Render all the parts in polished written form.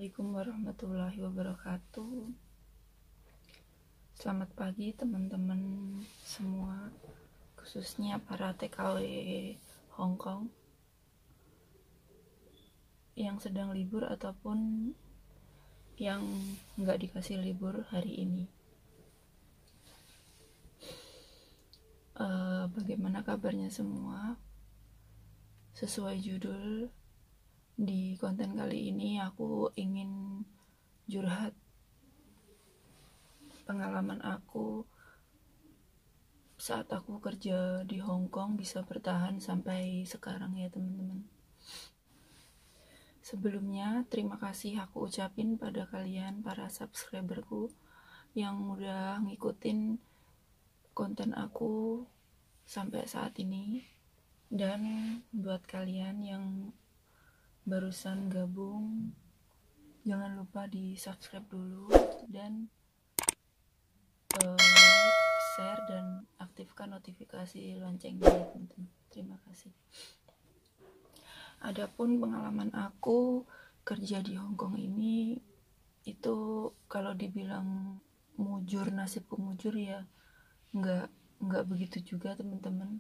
Assalamualaikum warahmatullahi wabarakatuh. Selamat pagi teman-teman semua, khususnya para TKW Hongkong yang sedang libur ataupun yang nggak dikasih libur hari ini. Bagaimana kabarnya semua? Sesuai judul, di konten kali ini aku ingin curhat pengalaman aku saat aku kerja di Hong Kong bisa bertahan sampai sekarang ya teman-teman. Sebelumnya terima kasih aku ucapin pada kalian para subscriberku yang udah ngikutin konten aku sampai saat ini, dan buat kalian yang barusan gabung, jangan lupa di subscribe dulu dan like, share, dan aktifkan notifikasi loncengnya ya teman-teman. Terima kasih. Adapun pengalaman aku kerja di Hongkong ini, itu kalau dibilang mujur, nasibku mujur ya nggak begitu juga teman-teman.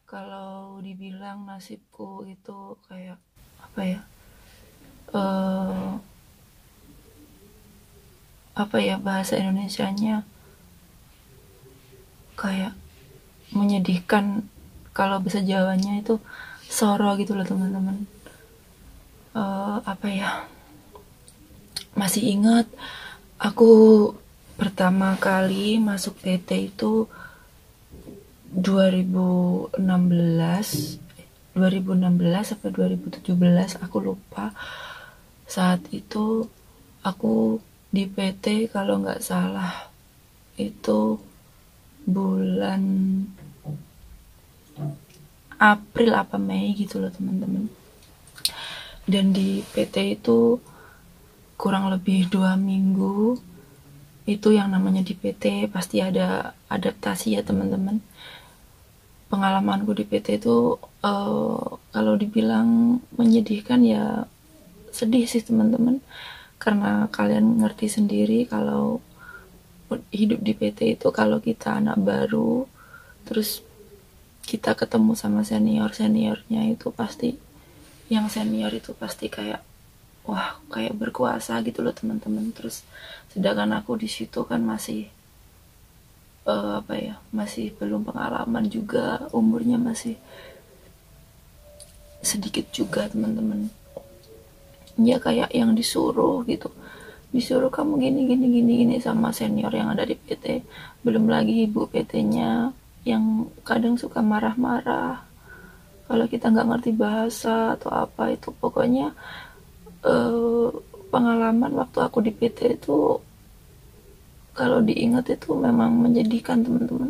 Kalau dibilang nasibku itu kayak apa ya bahasa Indonesianya, kayak menyedihkan. Kalau bahasa Jawanya itu soro gitu loh teman-teman. Masih ingat aku pertama kali masuk PT itu 2016 sampai 2017, aku lupa. Saat itu aku di PT kalau nggak salah itu bulan April apa Mei gitu loh teman-teman. Dan di PT itu kurang lebih 2 minggu. Itu yang namanya di PT pasti ada adaptasi ya teman-teman. Pengalamanku di PT itu kalau dibilang menyedihkan ya sedih sih teman-teman, karena kalian ngerti sendiri kalau hidup di PT itu kalau kita anak baru terus kita ketemu sama seniornya itu pasti, yang senior itu pasti kayak wah, kayak berkuasa gitu loh teman-teman. Terus sedangkan aku di situ kan masih masih belum pengalaman juga, umurnya masih sedikit juga teman-teman. Ya kayak yang disuruh kamu gini sama senior yang ada di PT. Belum lagi ibu PT-nya yang kadang suka marah-marah kalau kita nggak ngerti bahasa atau apa. Itu pokoknya pengalaman waktu aku di PT itu kalau diingat itu memang menyedihkan teman-teman.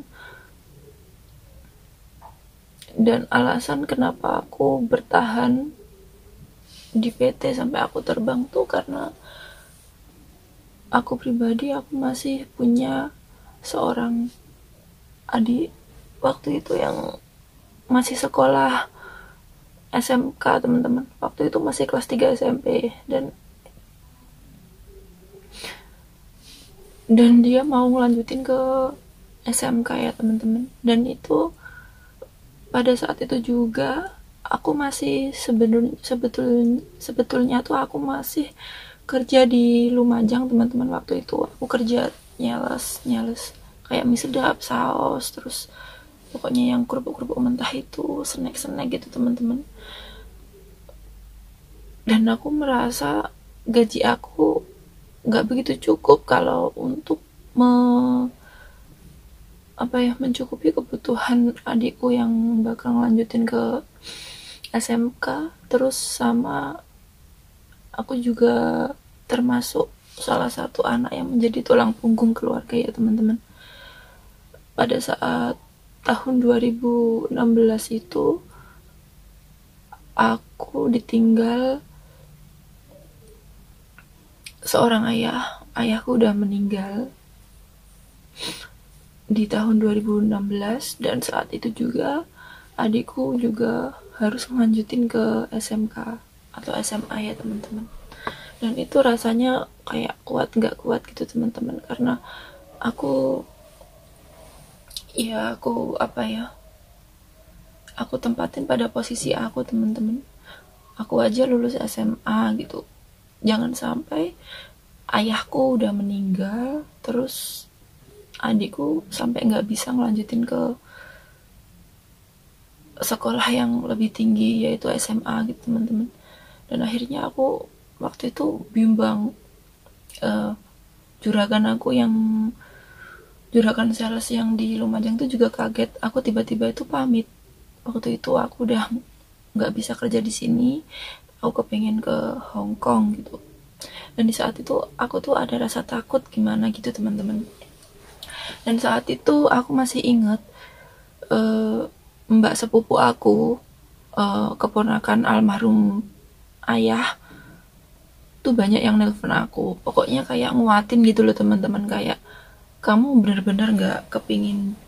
Dan alasan kenapa aku bertahan di PT sampai aku terbang tuh karena aku pribadi, aku masih punya seorang adik waktu itu yang masih sekolah SMK teman-teman. Waktu itu masih kelas 3 SMP, dan dia mau ngelanjutin ke SMK ya teman-teman. Dan itu pada saat itu juga aku masih sebetulnya tuh aku masih kerja di Lumajang teman-teman. Waktu itu aku kerja nyales kayak mie sedap, saus, terus pokoknya yang kerupuk mentah itu, snack gitu teman-teman. Dan aku merasa gaji aku nggak begitu cukup kalau untuk mencukupi kebutuhan adikku yang bakal ngelanjutin ke SMK. Terus sama aku juga termasuk salah satu anak yang menjadi tulang punggung keluarga ya teman-teman. Pada saat tahun 2016 itu aku ditinggal seorang ayahku udah meninggal di tahun 2016, dan saat itu juga adikku juga harus melanjutin ke SMK atau SMA ya teman-teman. dan itu rasanya kayak kuat nggak kuat gitu teman-teman, karena aku aku tempatin pada posisi aku teman-teman. Aku aja lulus SMA gitu, jangan sampai ayahku udah meninggal terus adikku sampai nggak bisa ngelanjutin ke sekolah yang lebih tinggi yaitu SMA gitu teman-teman. Dan akhirnya aku waktu itu bimbang, uh, juragan sales yang di Lumajang itu juga kaget. Aku tiba-tiba itu pamit. Waktu itu aku udah nggak bisa kerja di sini. Aku kepengen ke Hong Kong gitu. Dan di saat itu aku tuh ada rasa takut gimana gitu teman-teman. Dan saat itu aku masih ingat, mbak sepupu aku, keponakan almarhum ayah tuh banyak yang nelpon aku. Pokoknya kayak nguatin gitu loh teman-teman, kayak kamu bener-bener nggak kepingin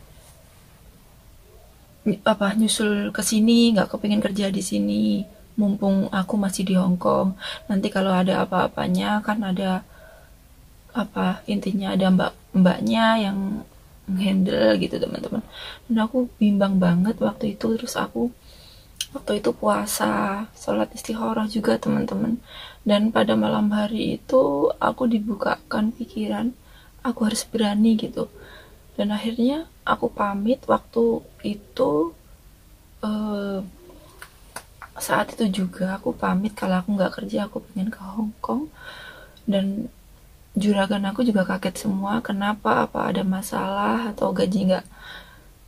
nyusul ke sini, nggak kepingin kerja di sini, mumpung aku masih di Hong Kong. Nanti kalau ada apa-apanya kan ada intinya ada mbaknya yang handle gitu teman-teman. Dan aku bimbang banget waktu itu. Terus aku waktu itu puasa, sholat istikharah juga teman-teman. Dan pada malam hari itu aku dibukakan pikiran, aku harus berani gitu. Dan akhirnya aku pamit waktu itu, eh, saat itu juga aku pamit kalau aku nggak kerja aku pengen ke Hong Kong. Dan juragan aku juga kaget semua, kenapa, apa ada masalah atau gaji nggak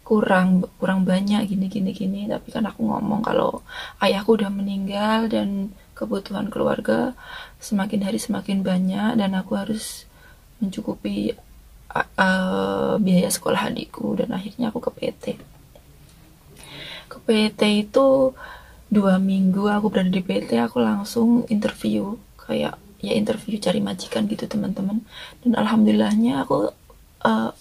kurang kurang banyak gini gini gini. Tapi kan aku ngomong kalau ayahku udah meninggal dan kebutuhan keluarga semakin hari semakin banyak dan aku harus mencukupi biaya sekolah adikku. Dan akhirnya aku ke PT. Ke PT itu 2 minggu aku berada di PT, aku langsung interview, kayak ya interview cari majikan gitu teman-teman. Dan alhamdulillahnya aku, uh,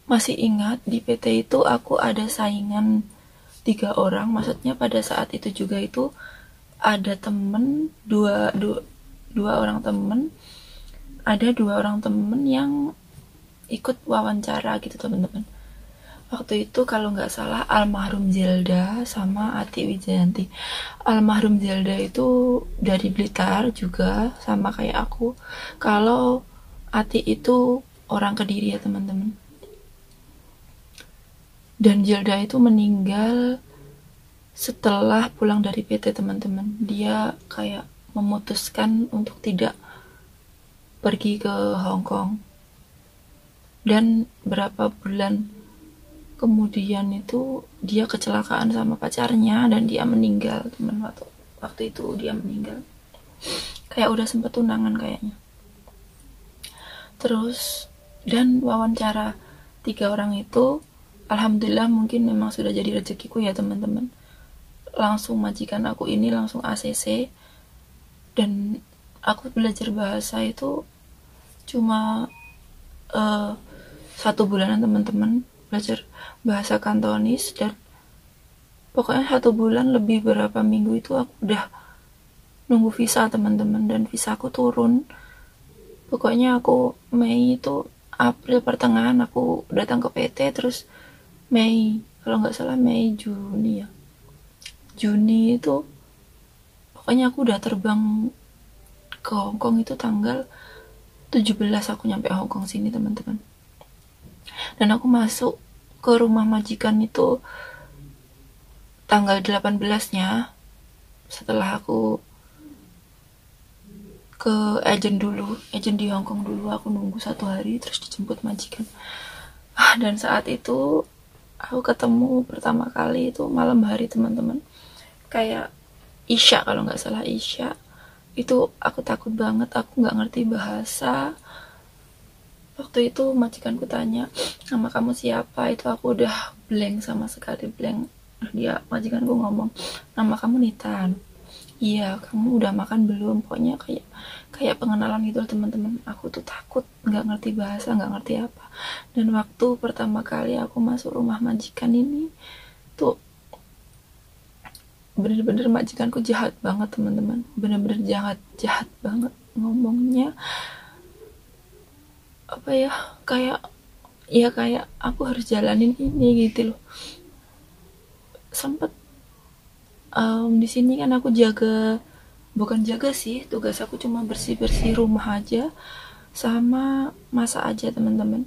masih ingat di PT itu aku ada saingan 3 orang. Maksudnya pada saat itu juga itu ada temen dua orang temen, ada 2 orang temen yang ikut wawancara gitu teman-teman. Waktu itu kalau nggak salah almarhum Zelda sama Ati Wijayanti. Almarhum Zelda itu dari Blitar juga sama kayak aku. Kalau Ati itu orang Kediri ya teman-teman. Dan Zelda itu meninggal setelah pulang dari PT teman-teman. Dia kayak memutuskan untuk tidak pergi ke Hong Kong. Dan berapa bulan kemudian itu dia kecelakaan sama pacarnya dan dia meninggal teman. Waktu itu dia meninggal, kayak udah sempet tunangan kayaknya. Terus dan wawancara 3 orang itu alhamdulillah mungkin memang sudah jadi rezekiku ya teman-teman. Langsung majikan aku ini langsung ACC. Dan aku belajar bahasa itu cuma, 1 bulanan teman-teman, belajar bahasa Kantonis. Dan pokoknya 1 bulan lebih berapa minggu itu aku udah nunggu visa teman-teman. Dan visaku turun, pokoknya aku Mei itu, April pertengahan aku datang ke PT. Terus Mei, kalau nggak salah Mei Juni ya, Juni itu pokoknya aku udah terbang ke Hong Kong itu tanggal 17 aku nyampe Hong Kong sini teman-teman. Dan aku masuk ke rumah majikan itu tanggal 18-nya, setelah aku ke agent di Hong Kong dulu. Aku nunggu 1 hari terus dijemput majikan. Dan saat itu aku ketemu pertama kali itu malam hari teman-teman, kayak Isya kalau nggak salah Isya. Itu aku takut banget, aku nggak ngerti bahasa. Waktu itu majikanku tanya, nama kamu siapa? Itu aku udah blank, sama sekali blank. Dia majikanku ngomong, nama kamu Nitan. Iya, kamu udah makan belum? Pokoknya kayak pengenalan gitu teman-teman. Aku tuh takut, nggak ngerti bahasa, nggak ngerti apa. Dan waktu pertama kali aku masuk rumah majikan ini tuh bener-bener majikanku jahat banget teman-teman, bener-bener jahat banget. ngomongnya apa ya, kayak aku harus jalanin ini gitu loh. Sempet di sini kan aku bukan jaga sih, tugas aku cuma bersih-bersih rumah aja sama masak aja teman-teman.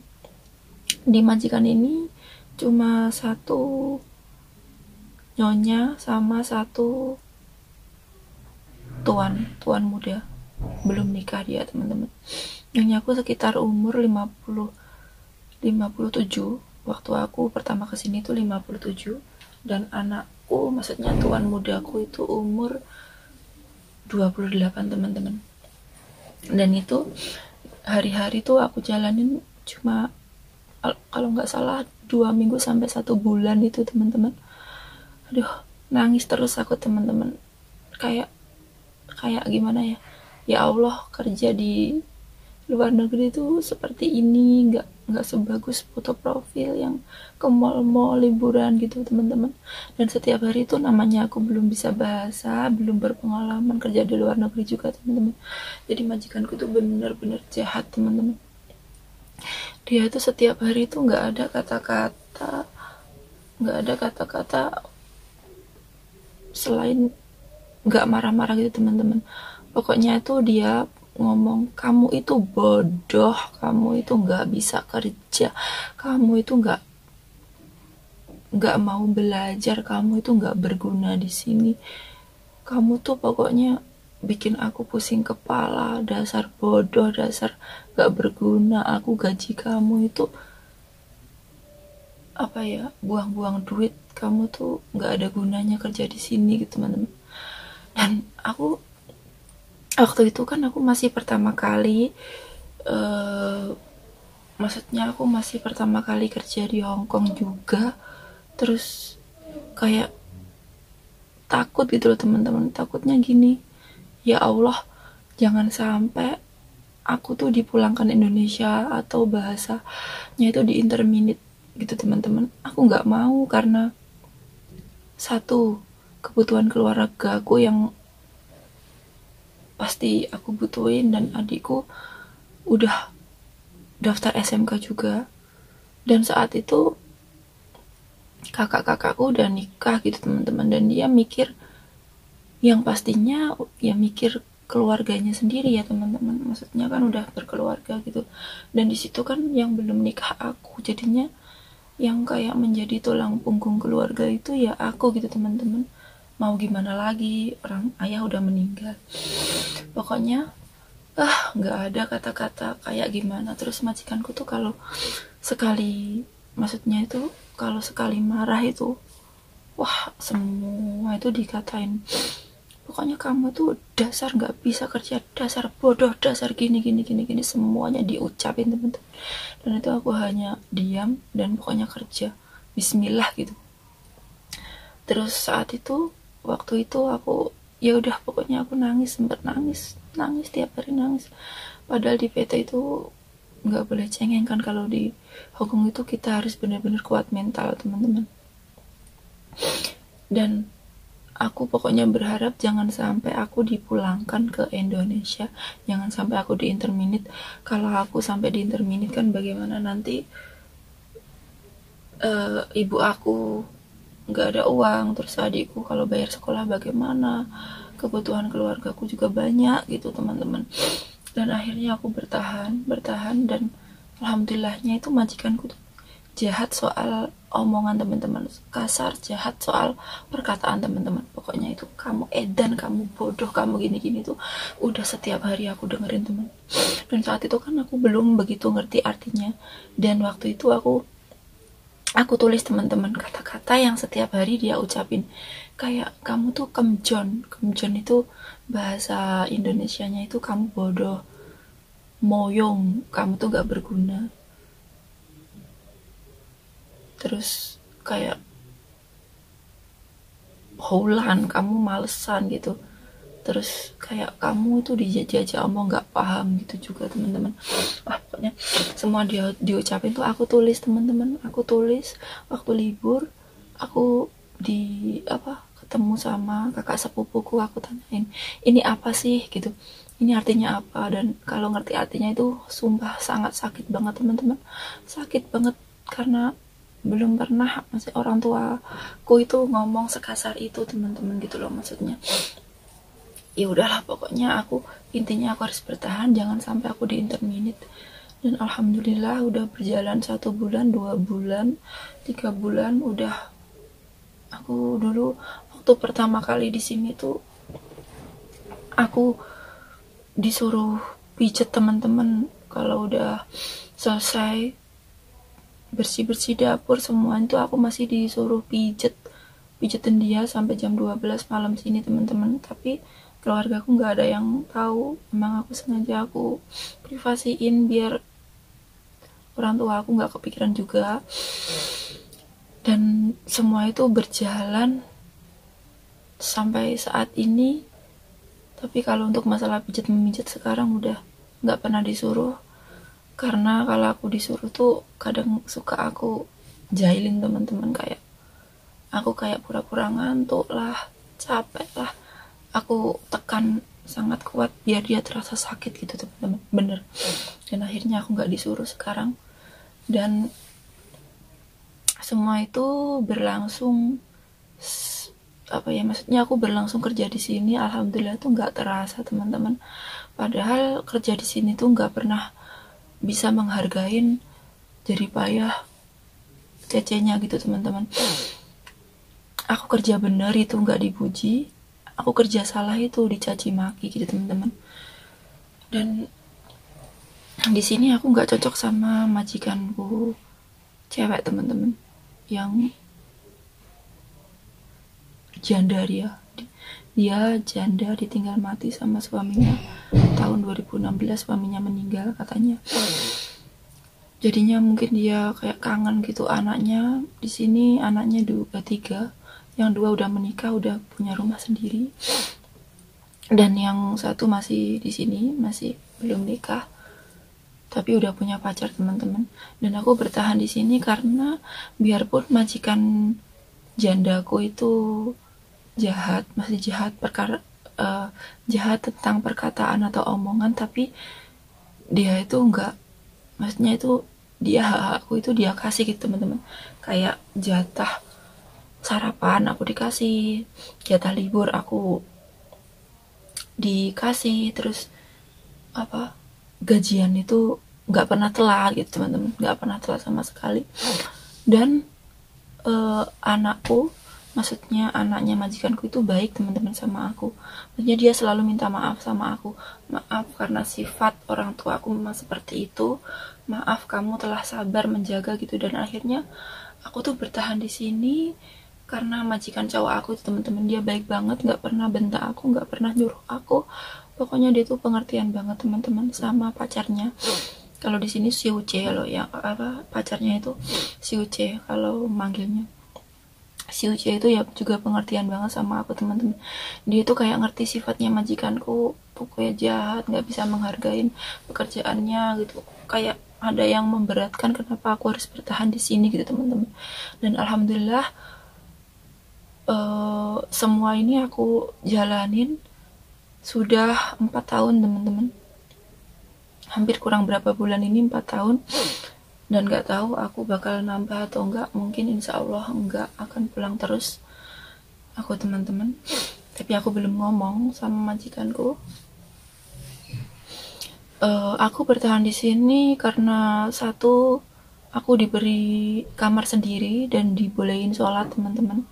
Di majikan ini cuma satu nyonya sama satu tuan muda, belum nikah dia teman-teman. Nyonya aku sekitar umur 57 waktu aku pertama kesini tuh 57, dan anakku maksudnya tuan mudaku itu umur 28 teman-teman. Dan itu hari-hari tuh aku jalanin cuma kalau nggak salah 2 minggu sampai 1 bulan itu teman-teman. Aduh, nangis terus aku teman-teman. Kayak kayak gimana ya? Ya Allah, kerja di luar negeri tuh seperti ini, nggak sebagus foto profil yang ke mall-mall liburan gitu teman-teman. Dan setiap hari itu namanya aku belum bisa bahasa, belum berpengalaman kerja di luar negeri juga teman-teman. Jadi majikanku tuh bener-bener jahat teman-teman. Dia itu setiap hari itu nggak ada kata-kata selain nggak marah-marah gitu teman-teman. Pokoknya itu dia ngomong, kamu itu bodoh, kamu itu nggak bisa kerja, kamu itu nggak mau belajar, kamu itu nggak berguna di sini, kamu tuh pokoknya bikin aku pusing kepala, dasar bodoh, dasar nggak berguna, aku gaji kamu itu apa ya, buang-buang duit, kamu tuh nggak ada gunanya kerja di sini gitu teman-teman. Dan aku waktu itu kan aku masih pertama kali maksudnya aku masih pertama kali kerja di Hong Kong juga, terus kayak takut gitu loh teman-teman. Takutnya gini, ya Allah, jangan sampai aku tuh dipulangkan Indonesia atau bahasanya itu di interminate gitu teman-teman. Aku nggak mau, karena satu, kebutuhan keluarga aku yang pasti aku butuhin, dan adikku udah daftar SMK juga, dan saat itu kakak-kakakku udah nikah gitu teman-teman, dan dia mikir yang pastinya ya mikir keluarganya sendiri ya teman-teman, maksudnya kan udah berkeluarga gitu. Dan di situ kan yang belum nikah aku, jadinya yang kayak menjadi tulang punggung keluarga itu ya aku gitu teman-teman. Mau gimana lagi, orang ayah udah meninggal. Pokoknya nggak ada kata-kata kayak gimana. Terus majikanku tuh kalau sekali, maksudnya itu kalau sekali marah itu, wah semua itu dikatain. Pokoknya kamu tuh dasar nggak bisa kerja, dasar bodoh, dasar gini gini gini gini, semuanya diucapin teman-teman. Dan itu aku hanya diam dan pokoknya kerja, Bismillah gitu. Terus saat itu, waktu itu aku ya udah pokoknya aku nangis, sempet nangis tiap hari nangis. Padahal di PT itu nggak boleh cengeng kan, kalau di Hongkong itu kita harus benar-benar kuat mental teman-teman. Dan aku pokoknya berharap jangan sampai aku dipulangkan ke Indonesia, jangan sampai aku di interminate. Kalau aku sampai di interminate kan bagaimana nanti ibu aku nggak ada uang, terus adikku kalau bayar sekolah bagaimana, kebutuhan keluargaku juga banyak gitu teman-teman. Dan akhirnya aku bertahan, dan alhamdulillahnya itu majikanku tuh jahat soal omongan teman-teman, kasar, jahat soal perkataan teman-teman. Pokoknya itu kamu edan, kamu bodoh, kamu gini-gini tuh udah setiap hari aku dengerin teman. Dan saat itu kan aku belum begitu ngerti artinya, dan waktu itu aku tulis teman-teman kata-kata yang setiap hari dia ucapin, kayak kamu tuh kemjon itu bahasa Indonesianya itu kamu bodoh, moyong, kamu tuh gak berguna. Terus kayak haulan, kamu malesan gitu. Terus kayak kamu itu dijajah omong nggak paham gitu juga teman-teman. Pokoknya semua dia diucapin tuh aku tulis teman-teman, aku tulis waktu libur. Aku di ketemu sama kakak sepupuku, aku tanyain ini apa sih gitu. ini artinya apa. Dan kalau ngerti artinya itu sumpah sangat sakit banget teman-teman, sakit banget, karena belum pernah masih orang tuaku itu ngomong sekasar itu teman-teman, gitu loh maksudnya. Ya udahlah, pokoknya intinya aku harus bertahan, jangan sampai aku di interminate. Dan alhamdulillah udah berjalan 1 bulan, 2 bulan, 3 bulan. Udah, aku dulu waktu pertama kali di sini tuh aku disuruh pijet teman-teman. Kalau udah selesai bersih-bersih dapur semua itu aku masih disuruh pijetin dia sampai jam 12 malam sini teman-teman. Tapi keluarga aku nggak ada yang tahu, emang aku sengaja aku privasiin biar orang tua aku nggak kepikiran juga. Dan semua itu berjalan sampai saat ini. Tapi kalau untuk masalah pijat memijat sekarang udah nggak pernah disuruh, karena kalau aku disuruh tuh kadang suka aku jahilin teman-teman, kayak aku kayak pura-pura ngantuk lah, capek lah, aku tekan sangat kuat biar dia terasa sakit gitu teman-teman, bener. Dan akhirnya aku nggak disuruh sekarang. Dan semua itu berlangsung apa ya, maksudnya aku berlangsung kerja di sini alhamdulillah tuh nggak terasa teman-teman. Padahal kerja di sini tuh nggak pernah bisa menghargain jerih payah cece-nya gitu teman-teman. Aku kerja bener itu nggak dipuji, aku kerja salah itu dicaci maki gitu teman-teman. Dan di sini aku nggak cocok sama majikanku cewek teman-teman, yang janda. Dia janda, ditinggal mati sama suaminya tahun 2016, suaminya meninggal katanya. Jadinya mungkin dia kayak kangen gitu anaknya. Di sini anaknya 3, yang 2 udah menikah, udah punya rumah sendiri, dan yang 1 masih di sini, masih belum nikah tapi udah punya pacar teman-teman. Dan aku bertahan di sini karena biarpun majikan jandaku itu jahat, masih jahat jahat tentang perkataan atau omongan, tapi dia itu enggak, maksudnya itu dia hak-hakku itu dia kasih gitu teman-teman. Kayak jatah sarapan aku dikasih, jatah libur aku dikasih, terus apa, gajian itu nggak pernah telat gitu teman-teman, nggak pernah telat sama sekali. Dan anakku, maksudnya anaknya majikanku itu baik teman-teman sama aku. Maksudnya dia selalu minta maaf sama aku, maaf karena sifat orang tua aku memang seperti itu, maaf kamu telah sabar menjaga gitu. Dan akhirnya aku tuh bertahan di sini karena majikan cowok aku itu teman-teman, dia baik banget, nggak pernah bentak aku, nggak pernah nyuruh aku. Pokoknya dia tuh pengertian banget teman-teman. Sama pacarnya, kalau di sini si Uce loh, yang apa, pacarnya itu si Uce kalau manggilnya. Si Uce itu ya juga pengertian banget sama aku teman-teman. Dia tuh kayak ngerti sifatnya majikanku, pokoknya jahat, nggak bisa menghargain pekerjaannya gitu. Kayak ada yang memberatkan kenapa aku harus bertahan di sini gitu teman-teman. Dan alhamdulillah semua ini aku jalanin sudah 4 tahun teman-teman. Hampir kurang berapa bulan ini 4 tahun. Dan gak tahu aku bakal nambah atau enggak. Mungkin insya Allah enggak, akan pulang terus aku teman-teman. Tapi aku belum ngomong sama majikanku. Aku bertahan di sini karena 1, aku diberi kamar sendiri dan dibolehin sholat teman-teman.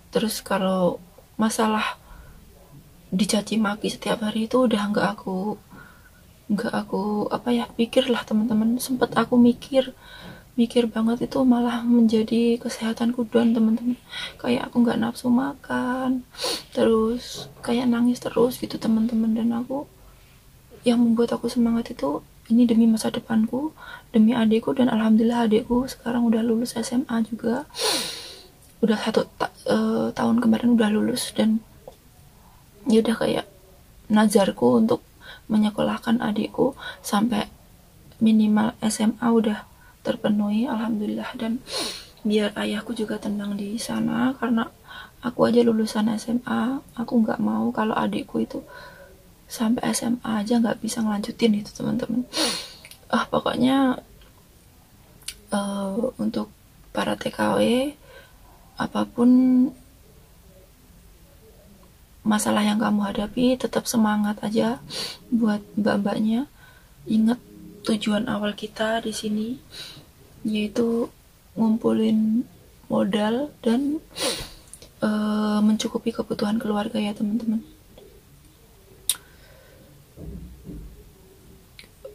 Terus kalau masalah dicaci maki setiap hari itu udah nggak aku apa ya, pikir lah teman-teman. Sempet aku mikir banget, itu malah menjadi kesehatanku down teman-teman. Kayak aku nggak nafsu makan, terus kayak nangis terus gitu teman-teman. Dan yang membuat aku semangat itu ini demi masa depanku, demi adikku. Dan alhamdulillah adikku sekarang udah lulus SMA juga, udah 1 tahun kemarin udah lulus. Dan ya udah kayak nazarku untuk menyekolahkan adikku sampai minimal SMA udah terpenuhi alhamdulillah. Dan biar ayahku juga tenang di sana, karena Aku aja lulusan SMA, aku nggak mau kalau adikku itu sampai SMA aja nggak bisa ngelanjutin itu teman-teman. Pokoknya untuk para TKW, apapun masalah yang kamu hadapi, tetap semangat aja. Buat mbak-mbaknya, ingat tujuan awal kita di sini, yaitu ngumpulin modal dan mencukupi kebutuhan keluarga ya teman-teman.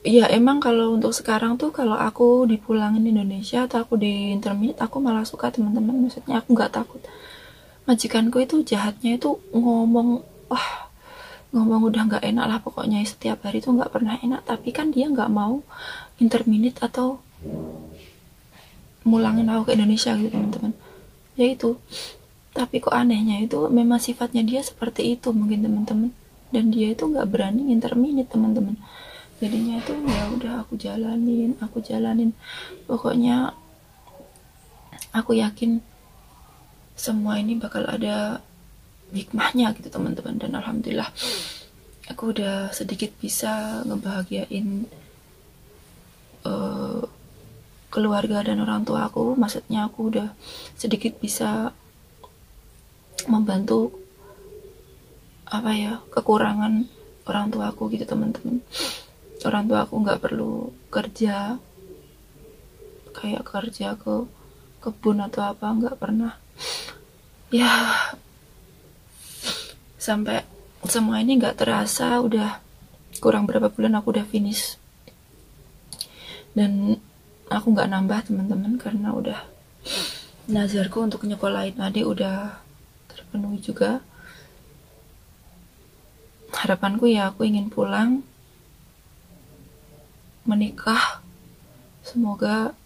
Ya emang kalau untuk sekarang tuh kalau aku dipulangin Indonesia atau aku di intermediate, aku malah suka teman-teman. Maksudnya aku nggak takut. Majikanku itu jahatnya itu ngomong, wah, ngomong udah nggak enak lah pokoknya, setiap hari tuh nggak pernah enak, tapi kan dia nggak mau intermediate atau mulangin aku ke Indonesia gitu teman-teman. Ya itu, tapi kok anehnya itu memang sifatnya dia seperti itu mungkin teman-teman, dan dia itu nggak berani intermediate teman-teman. Jadinya itu ya udah aku jalanin pokoknya. Aku yakin semua ini bakal ada hikmahnya gitu teman-teman, dan alhamdulillah aku udah sedikit bisa ngebahagiain uh, keluarga dan orang tua aku. Maksudnya aku udah sedikit bisa membantu apa ya, kekurangan orang tua aku gitu teman-teman. Orang tua aku nggak perlu kerja kayak kerja ke kebun atau apa, nggak pernah. Ya sampai semua ini nggak terasa udah kurang berapa bulan aku udah finish, dan aku nggak nambah teman-teman karena udah nazarku untuk nyekolahin adik udah terpenuhi juga. Harapanku ya aku ingin pulang menikah, semoga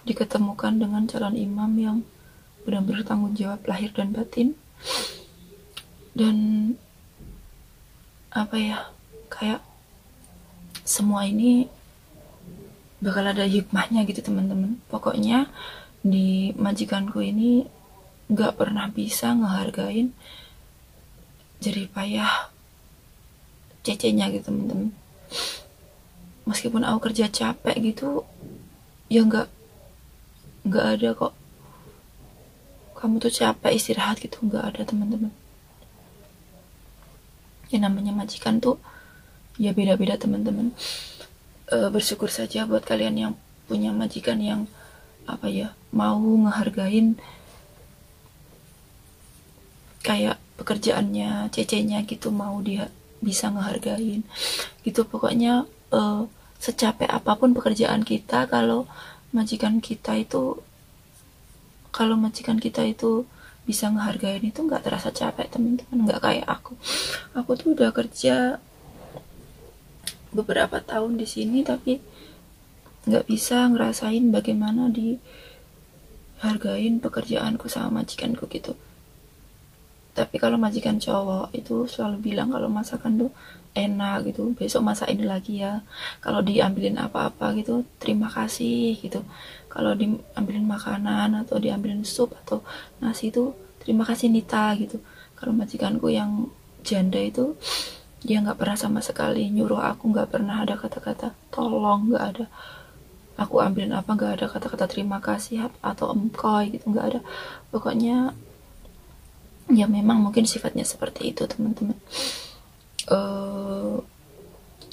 diketemukan dengan calon imam yang benar-benar tanggung jawab lahir dan batin, dan apa ya, kayak semua ini bakal ada hikmahnya gitu teman-teman. Pokoknya di majikanku ini nggak pernah bisa ngehargain jerih payah cecenya gitu teman-teman. Meskipun aku kerja capek gitu, ya nggak ada kok kamu tuh capek istirahat gitu, nggak ada teman-teman. Yang namanya majikan tuh ya beda-beda teman-teman. Bersyukur saja buat kalian yang punya majikan yang apa ya, mau ngehargain kayak pekerjaannya cecenya gitu, mau dia bisa ngehargain gitu. Pokoknya secapek apapun pekerjaan kita, kalau majikan kita itu bisa ngehargain itu nggak terasa capek teman-teman. Nggak kayak aku tuh udah kerja beberapa tahun di sini tapi nggak bisa ngerasain bagaimana dihargain pekerjaanku sama majikanku gitu. Tapi kalau majikan cowok itu selalu bilang kalau masakan tuh enak gitu, besok masak ini lagi ya. Kalau diambilin apa-apa gitu, terima kasih gitu. Kalau diambilin makanan atau diambilin sup atau nasi itu, terima kasih Nita gitu. Kalau majikanku yang janda itu, dia nggak pernah sama sekali nyuruh aku, nggak pernah ada kata-kata tolong, nggak ada. Aku ambilin apa nggak ada kata-kata terima kasih atau emkoy gitu, nggak ada. Pokoknya ya memang mungkin sifatnya seperti itu teman-teman.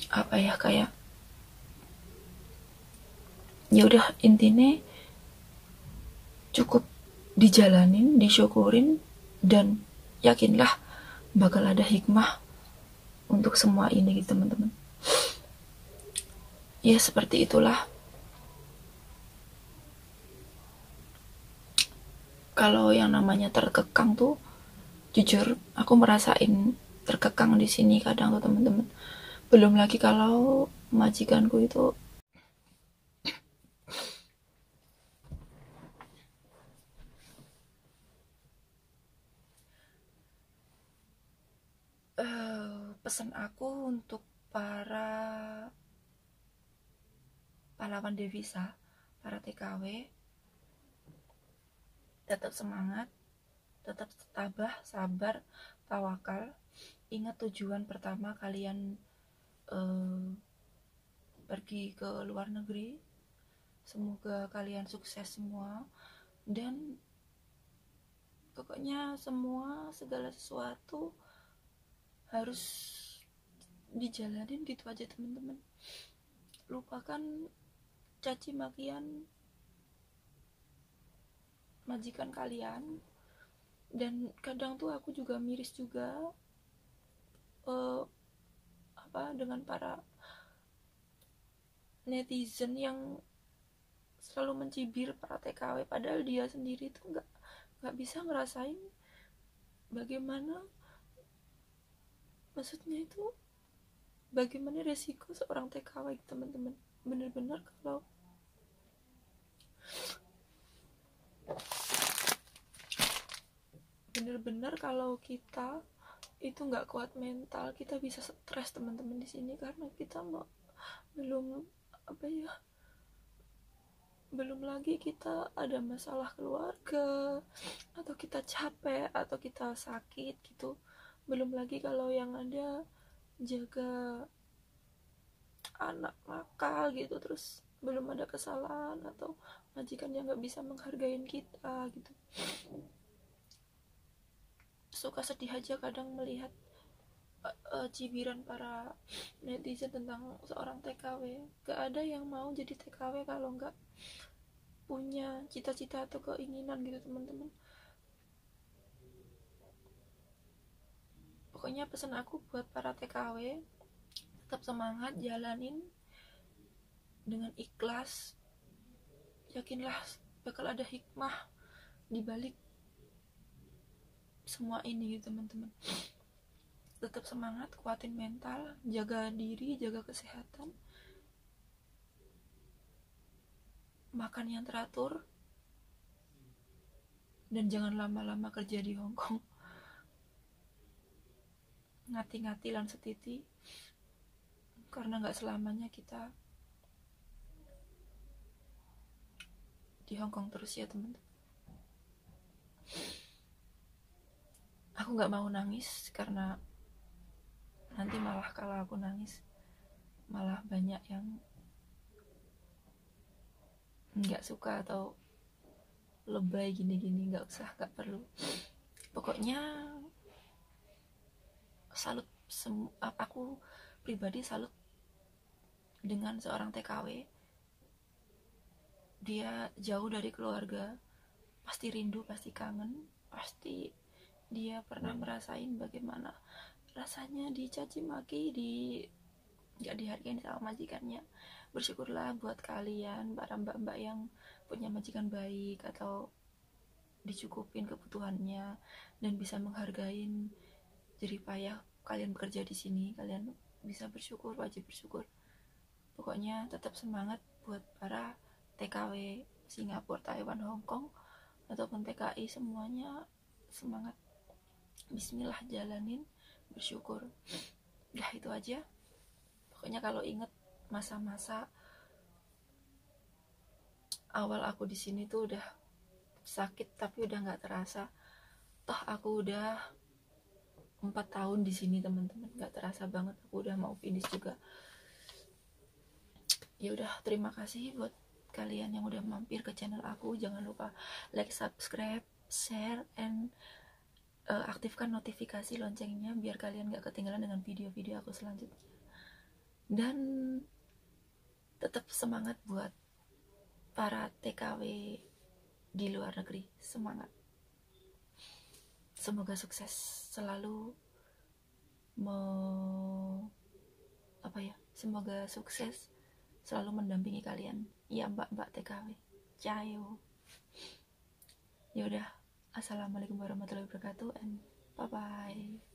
Apa ya, kayak ya udah intinya cukup dijalanin, disyukurin, dan yakinlah bakal ada hikmah untuk semua ini gitu teman-teman. Ya seperti itulah. Kalau yang namanya terkekang tuh, jujur aku merasain terkekang di sini kadang tuh teman-teman. Belum lagi kalau majikanku itu pesan aku untuk para pahlawan devisa, para TKW, tetap semangat, tetap tabah, sabar, tawakal. Ingat tujuan pertama kalian pergi ke luar negeri. Semoga kalian sukses semua, dan pokoknya semua segala sesuatu harus dijalanin gitu aja teman-teman. Lupakan caci makian majikan kalian. Dan kadang tuh aku juga miris juga dengan para netizen yang selalu mencibir para TKW, padahal dia sendiri tuh nggak bisa ngerasain bagaimana, maksudnya itu bagaimana resiko seorang TKW teman-teman. Bener-bener kalau kita itu nggak kuat mental, kita bisa stres teman-teman di sini, karena kita belum belum lagi kita ada masalah keluarga, atau kita capek, atau kita sakit gitu. Belum lagi kalau yang ada jaga anak nakal gitu, terus belum ada kesalahan atau majikan yang nggak bisa menghargai kita gitu. Suka sedih aja kadang melihat cibiran para netizen tentang seorang TKW. Gak ada yang mau jadi TKW kalau nggak punya cita-cita atau keinginan gitu teman-teman. Pokoknya pesan aku buat para TKW, tetap semangat, jalanin dengan ikhlas. Yakinlah bakal ada hikmah di balik semua ini gitu teman-teman. Tetap semangat, kuatin mental, jaga diri, jaga kesehatan, makan yang teratur, dan jangan lama-lama kerja di Hongkong. Ngati-ngati lan setiti, karena gak selamanya kita di Hongkong terus ya teman-teman. Aku gak mau nangis, karena nanti malah kalau aku nangis malah banyak yang gak suka atau lebay gini-gini. Gak usah, gak perlu. Pokoknya salut, aku pribadi salut dengan seorang TKW. Dia jauh dari keluarga, pasti rindu, pasti kangen, pasti dia pernah merasain bagaimana rasanya dicaci maki, gak dihargain sama majikannya. Bersyukurlah buat kalian para mbak-mbak yang punya majikan baik atau dicukupin kebutuhannya dan bisa menghargain jerih payah kalian bekerja di sini. Kalian bisa bersyukur, wajib bersyukur. Pokoknya tetap semangat buat para TKW Singapura, Taiwan, Hongkong, ataupun TKI semuanya. Semangat, bismillah, jalanin, bersyukur. Dah itu aja. Pokoknya kalau inget masa-masa awal aku di sini tuh udah sakit tapi udah nggak terasa. Toh aku udah 4 tahun di sini teman-teman, nggak terasa banget. Aku udah mau finish juga. Ya udah, terima kasih buat kalian yang udah mampir ke channel aku. Jangan lupa like, subscribe, share, and aktifkan notifikasi loncengnya biar kalian gak ketinggalan dengan video-video aku selanjutnya. Dan tetap semangat buat para TKW di luar negeri. Semangat, semoga sukses selalu. Semoga sukses selalu mendampingi kalian ya mbak-mbak TKW. Cayo. Ya udah, assalamualaikum warahmatullahi wabarakatuh, and bye bye.